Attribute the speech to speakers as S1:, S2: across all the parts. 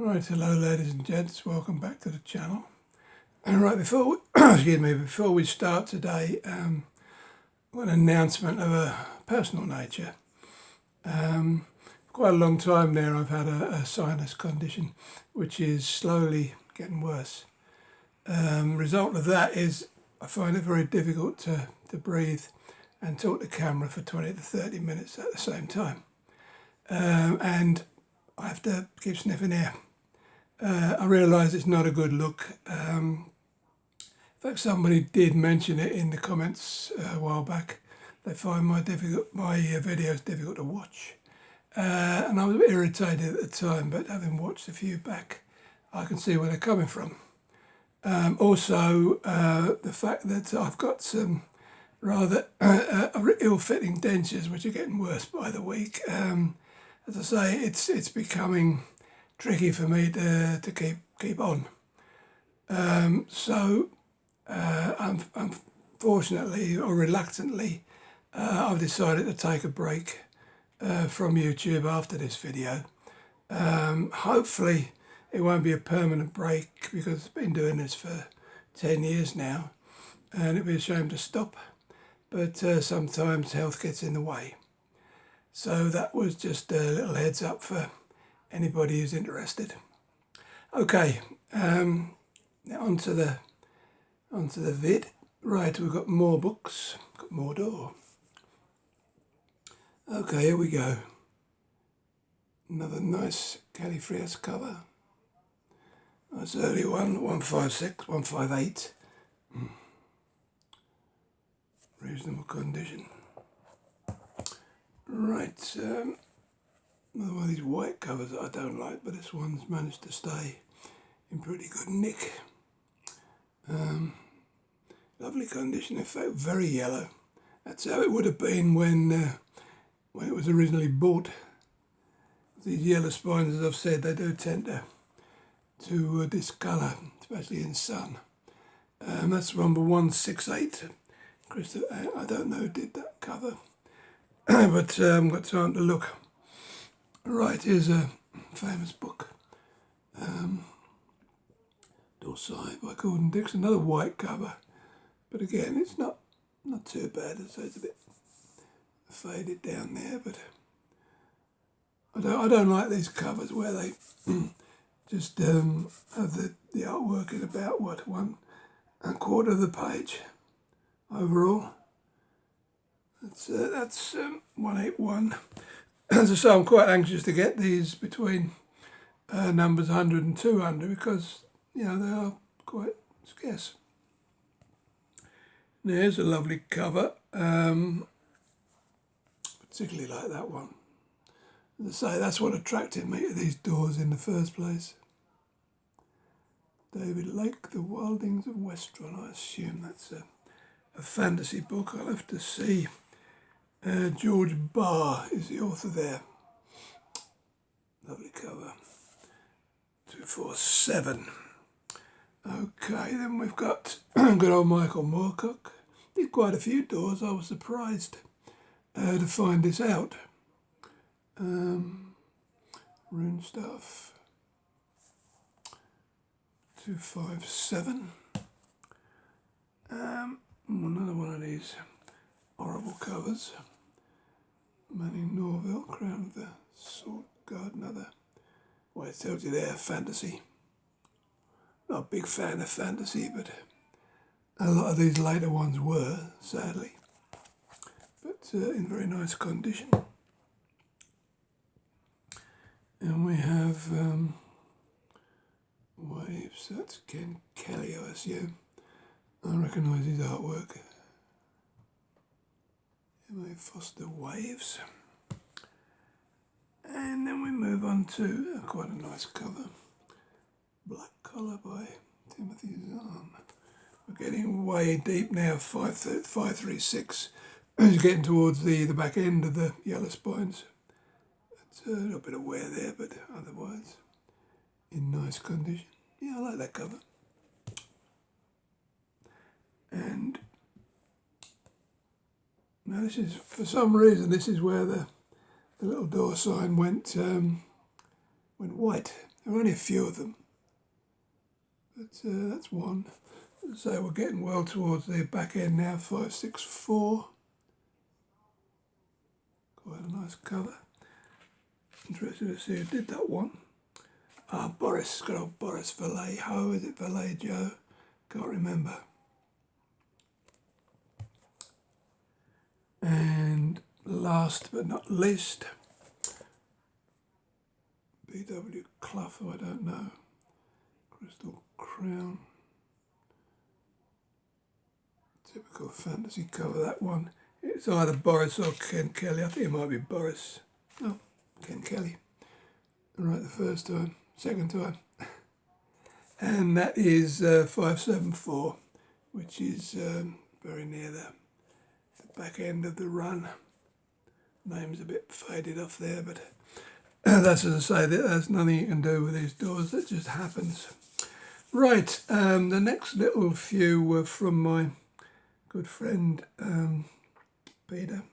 S1: Right, hello ladies and gents, welcome back to the channel. And right before before we start today, an announcement of a personal nature. Quite a long time now I've had a sinus condition which is slowly getting worse. Result of that is I find it very difficult to breathe and talk to camera for 20 to 30 minutes at the same time. And I have to keep sniffing air. I realise it's not a good look. In fact, somebody did mention it in the comments a while back. They find my videos difficult to watch. And I was a bit irritated at the time, but having watched a few back, I can see where they're coming from. Also, the fact that I've got some rather ill-fitting dentures, which are getting worse by the week. As I say, it's becoming tricky for me to keep on. Unfortunately or reluctantly, I've decided to take a break from YouTube after this video. Hopefully it won't be a permanent break because I've been doing this for 10 years now and it'd be a shame to stop, but sometimes health gets in the way. So that was just a little heads up for anybody who's interested. Okay, now onto the vid. Right, we've got more books, got more door. Okay, here we go. Another nice Califrias cover. Nice early one, 156, 158. Reasonable condition. Right, another one of these white covers that I don't like, but this one's managed to stay in pretty good nick. Lovely condition, in fact, very yellow. That's how it would have been when it was originally bought. These yellow spines, as I've said, they do tend to discolour, especially in sun. That's number 168. Christopher, I don't know who did that cover, but I've got time to look. Right, here's a famous book, Dorsai by Gordon Dix, another white cover, but again it's not too bad. So it's a bit faded down there, but I don't like these covers where they just have the artwork in about 1/4 of the page overall. That's 181. As I say, I'm quite anxious to get these between numbers 100 and 200 because, you know, they are quite scarce. Now, here's a lovely cover, particularly like that one. As I say, that's what attracted me to these doors in the first place. David Lake, The Wildings of Westron. I assume that's a fantasy book. I'll have to see. George Barr is the author there. Lovely cover. 247. Okay, then we've got good old Michael Moorcock. Did quite a few doors. I was surprised to find this out. Rune stuff. 257. Another one of these horrible covers. Manning Norville, Crown of the Sword Guard, another. Well, it tells you there, fantasy. Not a big fan of fantasy, but a lot of these later ones were, sadly. But in very nice condition. And we have Waves, that's Ken Kelly, I assume. I recognise his artwork. M.A. Foster Waves. And then we move on to quite a nice cover. Black Collar by Timothy Zahn. We're getting way deep now, 536. It's getting towards the back end of the yellow spines. It's a little bit of wear there, but otherwise in nice condition. Yeah, I like that cover. And now this is, for some reason, this is where the little door sign went white. There are only a few of them, but that's one. So we're getting well towards the back end now. 564. Quite a nice cover. Interested to see who did that one. Boris, good old Boris Vallejo. Is it Vallejo? Can't remember. And last but not least, B.W. Clough, who I don't know. Crystal Crown. Typical fantasy cover, that one. It's either Boris or Ken Kelly. I think it might be Boris. Oh, Ken Kelly. Right the first time, second time. And that is 574, which is very near the back end of the run. Name's a bit faded off there, but that's, as I say, there's nothing you can do with these doors. That just happens. Right, the next little few were from my good friend Peter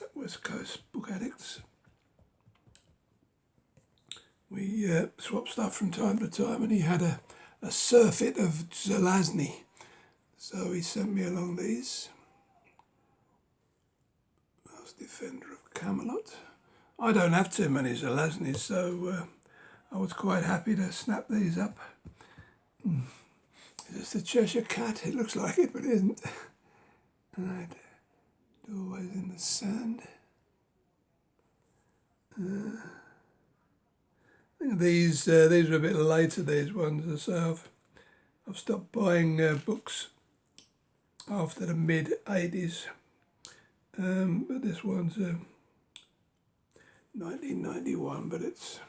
S1: at West Coast Book Addicts. We swapped stuff from time to time, and he had a surfeit of Zelazny, so he sent me along these. Last Defender of Camelot. I don't have too many Zelaznys, so I was quite happy to snap these up. Is this the Cheshire Cat? It looks like it, but it isn't. Right, Doorways in the Sand. I think these are a bit later, these ones. So I've stopped buying books after the mid-80s. But this one's 1991, but it's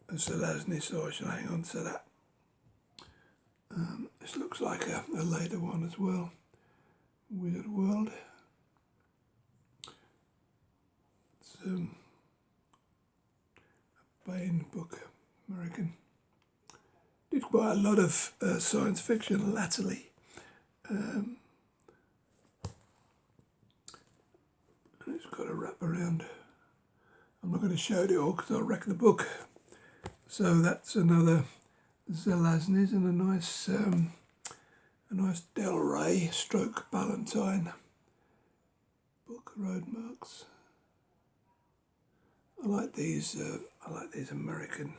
S1: a Zelazny, so I shall hang on to that. This looks like a later one as well. Weird World. It's a Bain book, American. Did quite a lot of science fiction latterly. And it's got a wrap around. I'm not going to show it all because I'll wreck the book. So that's another Zelazny's and a nice Del Rey stroke Ballantine book, Road Marks. I like these American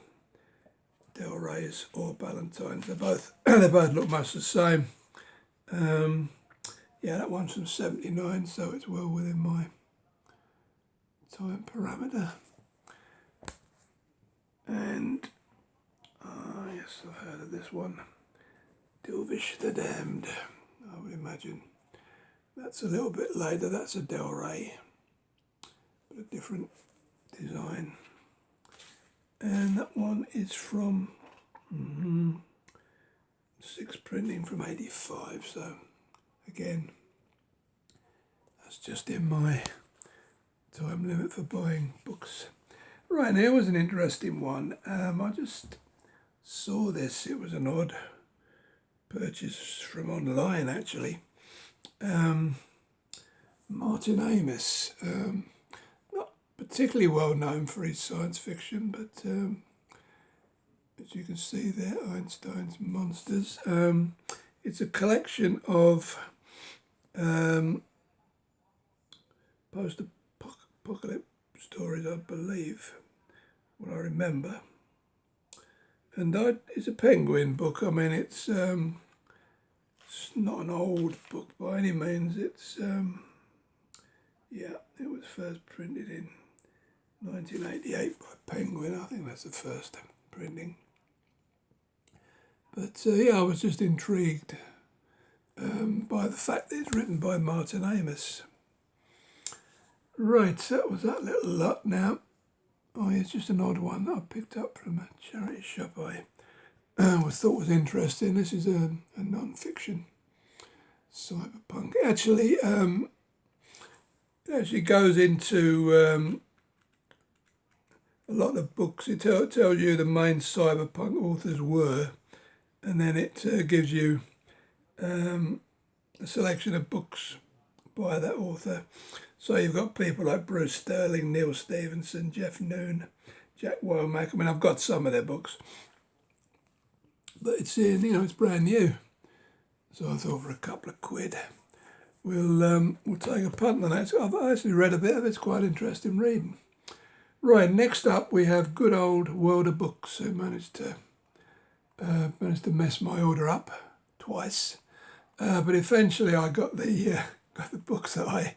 S1: Del Reys or Ballantines. They both look much the same. Yeah, that one's from '79, so it's well within my time parameter. And yes, I've heard of this one, Dilvish the Damned. I would imagine that's a little bit later. That's a Del Rey, but a different design. And that one is from six printing from '85. So again, that's just in my time limit for buying books. Right, and here was an interesting one. I just saw this. It was an odd purchase from online, actually. Martin Amis, not particularly well known for his science fiction, but as you can see there, Einstein's Monsters. It's a collection of post-apocalypse stories, I believe, what I remember. And it's a Penguin book. I mean, it's not an old book by any means. It's, yeah, it was first printed in 1988 by Penguin. I think that's the first printing. But yeah, I was just intrigued by the fact that it's written by Martin Amis. Right, so that was that little lot now. Oh, yeah, it's just an odd one that I picked up from a charity shop I thought was interesting. This is a non-fiction cyberpunk. It actually goes into a lot of books. It tells you the main cyberpunk authors were, and then it gives you a selection of books by that author. So you've got people like Bruce Sterling, Neil Stevenson, Jeff Noon, Jack Womack. I mean, I've got some of their books, but it's it's brand new. So I thought for a couple of quid, we'll take a punt on that. I've actually read a bit of it. It's quite interesting reading. Right, next up we have good old World of Books, who managed to mess my order up twice, but eventually I got the books that I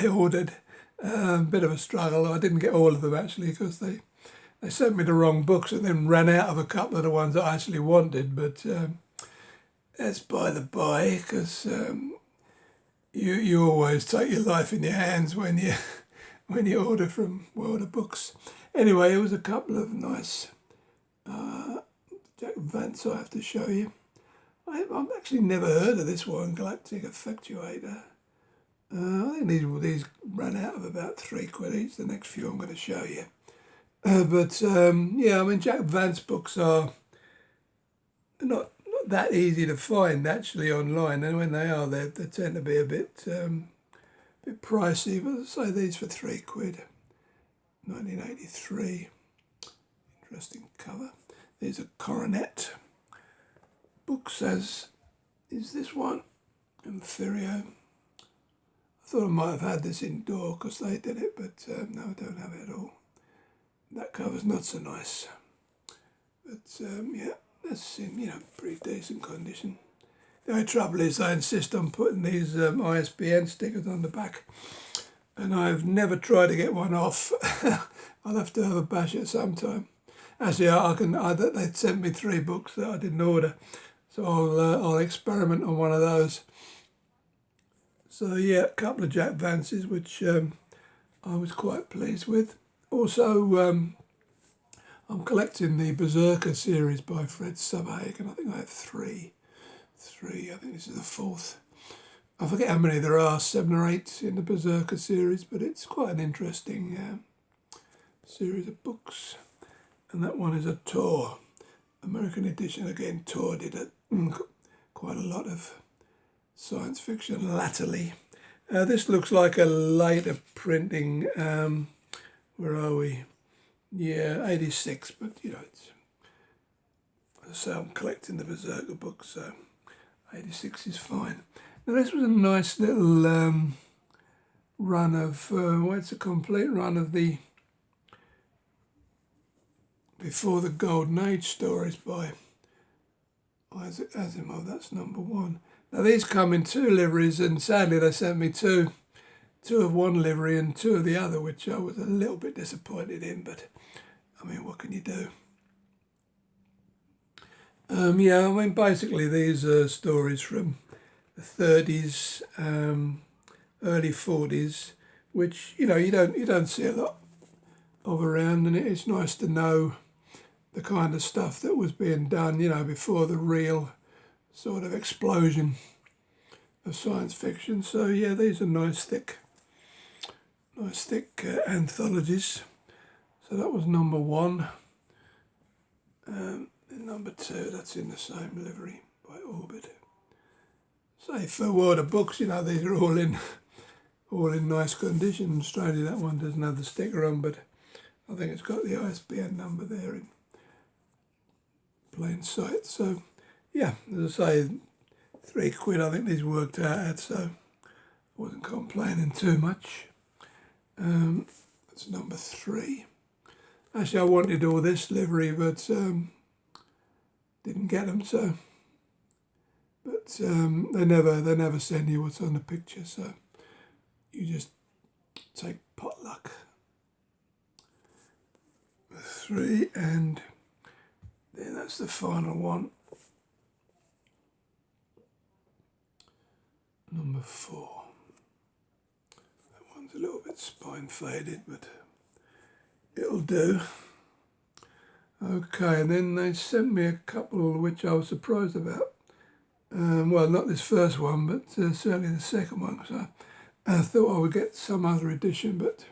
S1: ordered. Bit of a struggle. I didn't get all of them actually because they sent me the wrong books and then ran out of a couple of the ones that I actually wanted. But that's by the by, because you always take your life in your hands when you order from World of Books. Anyway, it was a couple of nice Jack Vance I have to show you. I've actually never heard of this one, Galactic Effectuator. I think these ran out of about £3 each. The next few I'm going to show you. Yeah, I mean, Jack Vance books are not that easy to find actually online, and when they are, they tend to be a bit pricey. But I'll say these for £3, 1983. Interesting cover. These are Coronet books, as is this one, Amphirio. I thought I might have had this indoor because they did it, but no, I don't have it at all. That cover's not so nice, but yeah, that's in pretty decent condition. The only trouble is I insist on putting these ISBN stickers on the back, and I've never tried to get one off. I'll have to have a bash at some time. Actually, they sent me 3 books that I didn't order, so I'll experiment on one of those. So yeah, a couple of Jack Vances, which I was quite pleased with. Also, I'm collecting the Berserker series by Fred Subhaig, and I think I have three. I think this is the 4th. I forget how many there are, 7 or 8 in the Berserker series, but it's quite an interesting series of books. And that one is a Tor, American edition. Again, Tor did quite a lot of science fiction latterly. This looks like a later printing. Where are we? Yeah, 86, but it's, as I say, I'm collecting the Berserker books, so 86 is fine. Now this was a nice little run of, it's a complete run of the Before the Golden Age stories by Isaac Asimov. That's number 1. Now these come in 2 liveries, and sadly they sent me two of one livery and 2 of the other, which I was a little bit disappointed in, but I mean, what can you do? Yeah, I mean, basically these are stories from the 30s, early 40s, which you don't see a lot of around, and it's nice to know the kind of stuff that was being done, before the real sort of explosion of science fiction. So yeah, these are nice thick anthologies. So that was number 1. And number 2, that's in the same livery by Orbit. Say for World of Books, these are all in nice condition. Strangely, that one doesn't have the sticker on, but I think it's got the ISBN number there in plain sight. So yeah, as I say, £3 I think these worked out at, so I wasn't complaining too much. That's number 3. Actually, I wanted all this livery, but didn't get them. So, but they never send you what's on the picture, so you just take potluck. 3, and then that's the final one. Number 4. That one's a little bit spine faded, but it'll do. Okay, and then they sent me a couple which I was surprised about. Well, not this first one, but certainly the second one. So I thought I would get some other edition, but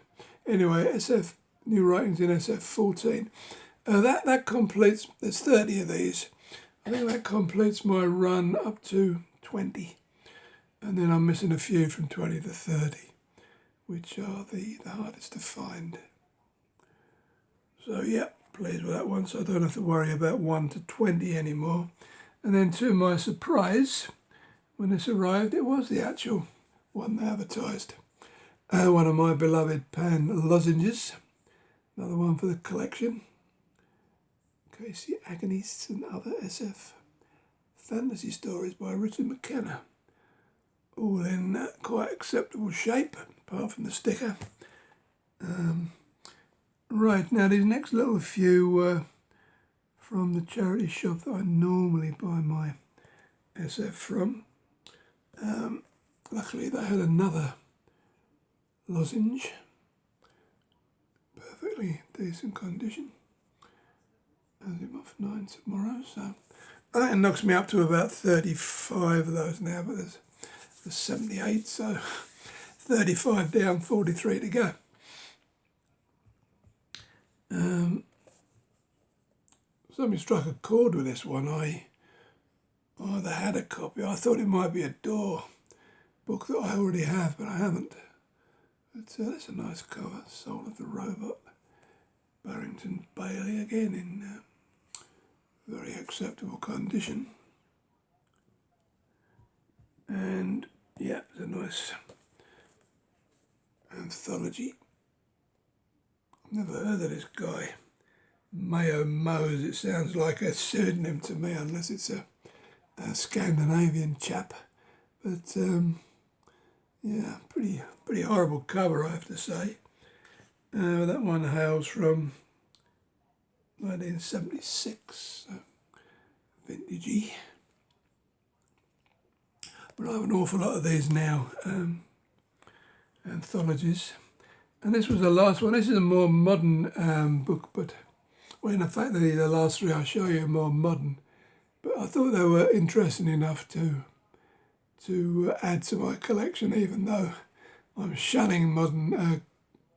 S1: anyway, SF New Writings in SF 14. That completes. There's 30 of these. I think that completes my run up to 20, and then I'm missing a few from 20 to 30, which are the hardest to find. So yeah, pleased with that one, so I don't have to worry about 1 to 20 anymore. And then to my surprise, when this arrived, it was the actual one they advertised. One of my beloved Pan lozenges, another one for the collection. Casey Agonists and Other SF Fantasy Stories by Richard McKenna. All in quite acceptable shape, apart from the sticker. Right, now these next little few from the charity shop that I normally buy my SF from. Luckily they had another lozenge, perfectly decent condition. As I'm off 9 tomorrow, so I think it knocks me up to about 35 of those now, but there's 78, so 35 down, 43 to go. Something struck a chord with this one. I either had a copy, I thought it might be a Door book that I already have, but I haven't. But that's a nice cover, Soul of the Robot, Barrington Bailey, again in very acceptable condition. And yeah, it's a nice anthology. I've never heard of this guy, Mayo Mose. It sounds like a pseudonym to me, unless it's a Scandinavian chap. But yeah, pretty horrible cover, I have to say. That one hails from 1976, so vintagey. But I have an awful lot of these now, anthologies. And this was the last one. This is a more modern book, but well, in fact, the last three I'll show you are more modern. But I thought they were interesting enough to add to my collection, even though I'm shunning modern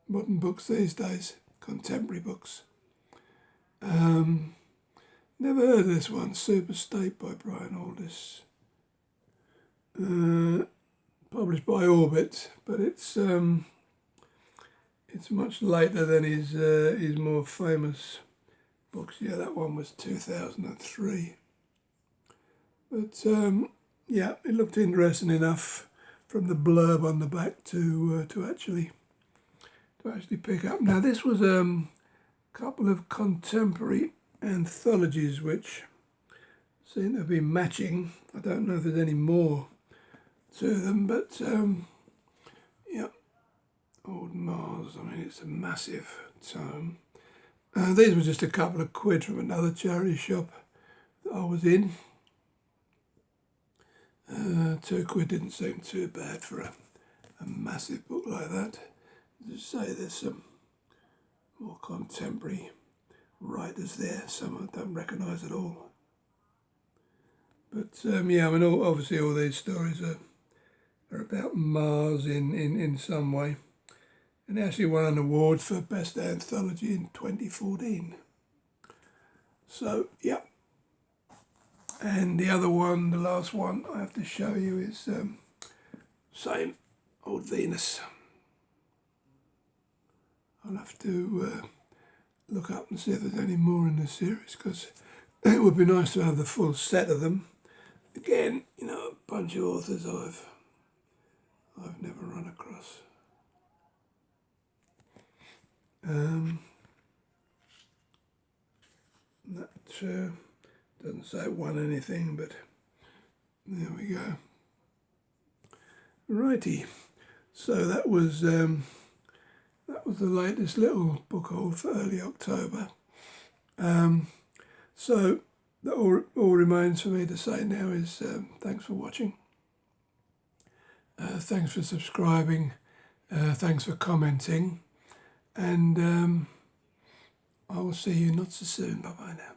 S1: books these days, contemporary books. Never heard of this one, Super State by Brian Aldiss. Published by Orbit, but it's much later than his more famous books. Yeah, that one was 2003. But yeah, it looked interesting enough from the blurb on the back to actually pick up. Now this was a couple of contemporary anthologies which seem to be matching. I don't know if there's any more to them, but yeah, Old Mars. I mean, it's a massive tome. These were just a couple of quid from another charity shop that I was in. 2 quid didn't seem too bad for a massive book like that. As I say, there's some more contemporary writers there, some I don't recognise at all. But yeah, I mean, obviously all these stories are about Mars in some way. And they actually won an award for Best Anthology in 2014. So, yeah. And the other one, the last one I have to show you is same Old Venus. I'll have to look up and see if there's any more in the series, because it would be nice to have the full set of them. Again, you know, a bunch of authors I've never run across. That doesn't say it won anything, but there we go. Righty, so that was the latest little book haul for early October. So that all remains for me to say now is thanks for watching. Thanks for subscribing. Thanks for commenting. And I will see you not so soon. Bye-bye now.